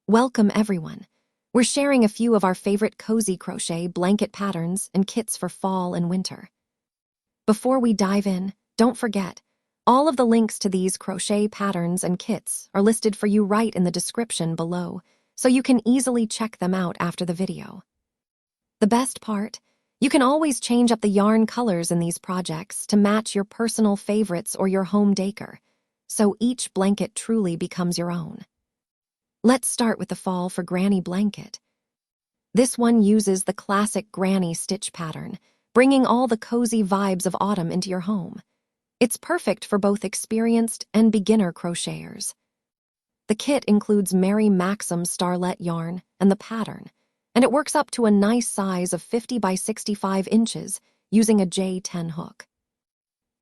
Welcome everyone. We're sharing a few of our favorite cozy crochet blanket patterns and kits for fall and winter. Before we dive in, don't forget, all of the links to these crochet patterns and kits are listed for you right in the description below, so you can easily check them out after the video. The best part, you can always change up the yarn colors in these projects to match your personal favorites or your home decor, so each blanket truly becomes your own. Let's start with the Fall for Granny blanket. This one uses the classic granny stitch pattern, bringing all the cozy vibes of autumn into your home. It's perfect for both experienced and beginner crocheters. The kit includes Mary Maxim starlet yarn and the pattern, and it works up to a nice size of 50 by 65 inches using a J10 hook.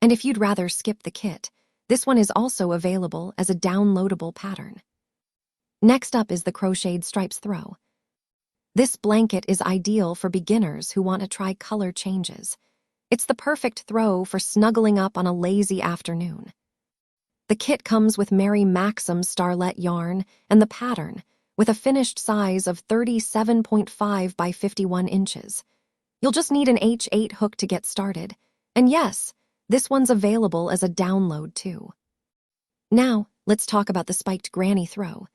And if you'd rather skip the kit, this one is also available as a downloadable pattern. Next up is the Crocheted Stripes Throw. This blanket is ideal for beginners who want to try color changes. It's the perfect throw for snuggling up on a lazy afternoon. The kit comes with Mary Maxim starlet yarn and the pattern, with a finished size of 37.5 by 51 inches. You'll just need an H8 hook to get started. And yes, this one's available as a download too. Now, let's talk about the spiked granny throw.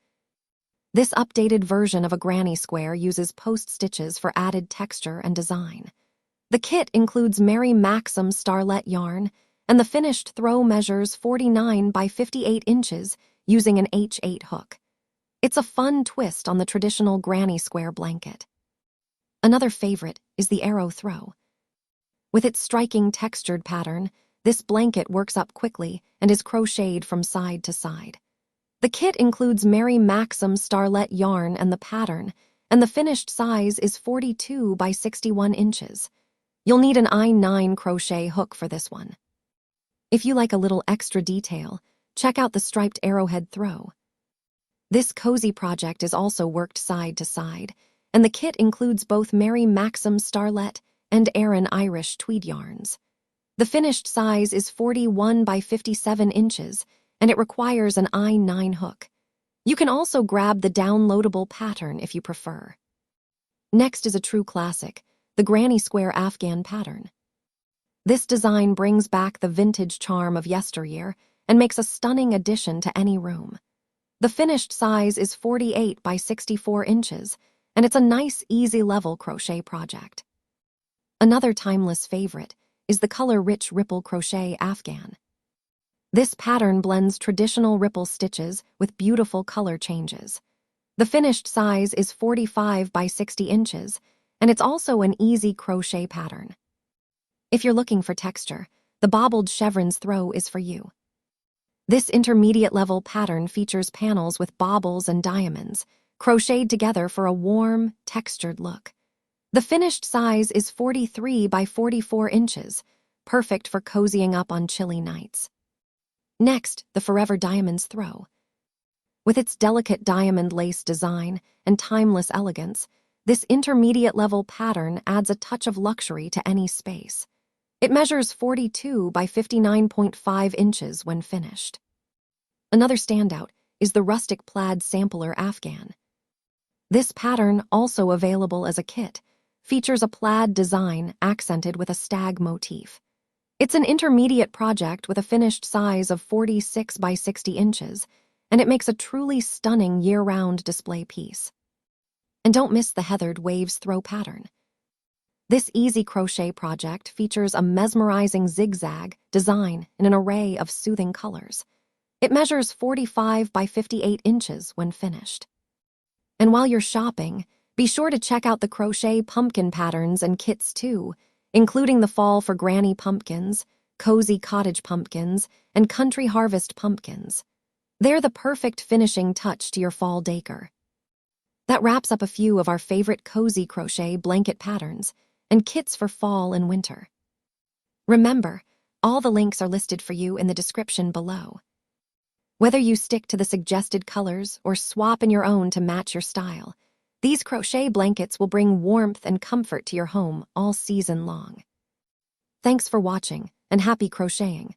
This updated version of a granny square uses post stitches for added texture and design. The kit includes Mary Maxim starlet yarn, and the finished throw measures 49 by 58 inches using an H8 hook. It's a fun twist on the traditional granny square blanket. Another favorite is the arrow throw. With its striking textured pattern, this blanket works up quickly and is crocheted from side to side. The kit includes Mary Maxim starlet yarn and the pattern, and the finished size is 42 by 61 inches. You'll need an I9 crochet hook for this one. If you like a little extra detail, check out the striped arrowhead throw. This cozy project is also worked side to side, and the kit includes both Mary Maxim starlet and Aran Irish tweed yarns. The finished size is 41 by 57 inches, and it requires an I9 hook. You can also grab the downloadable pattern if you prefer. Next is a true classic, the Granny Square Afghan pattern. This design brings back the vintage charm of yesteryear and makes a stunning addition to any room. The finished size is 48 by 64 inches, and it's a nice, easy level crochet project. Another timeless favorite is the color-rich ripple crochet Afghan. This pattern blends traditional ripple stitches with beautiful color changes. The finished size is 45 by 60 inches, and it's also an easy crochet pattern. If you're looking for texture, the bobbled chevrons throw is for you. This intermediate level pattern features panels with baubles and diamonds, crocheted together for a warm, textured look. The finished size is 43 by 44 inches, perfect for cozying up on chilly nights. Next, the Forever Diamonds throw. With its delicate diamond lace design and timeless elegance, this intermediate-level pattern adds a touch of luxury to any space. It measures 42 by 59.5 inches when finished. Another standout is the rustic plaid sampler Afghan. This pattern, also available as a kit, features a plaid design accented with a stag motif. It's an intermediate project with a finished size of 46 by 60 inches, and it makes a truly stunning year-round display piece. And don't miss the Heathered Waves throw pattern. This easy crochet project features a mesmerizing zigzag design in an array of soothing colors. It measures 45 by 58 inches when finished. And while you're shopping, be sure to check out the crochet pumpkin patterns and kits too, including the Fall for Granny pumpkins, cozy Cottage Pumpkins, and Country Harvest pumpkins. They're the perfect finishing touch to your fall decor. That wraps up a few of our favorite cozy crochet blanket patterns and kits for fall and winter. Remember, all the links are listed for you in the description below. Whether you stick to the suggested colors or swap in your own to match your style, these crochet blankets will bring warmth and comfort to your home all season long. Thanks for watching, and happy crocheting!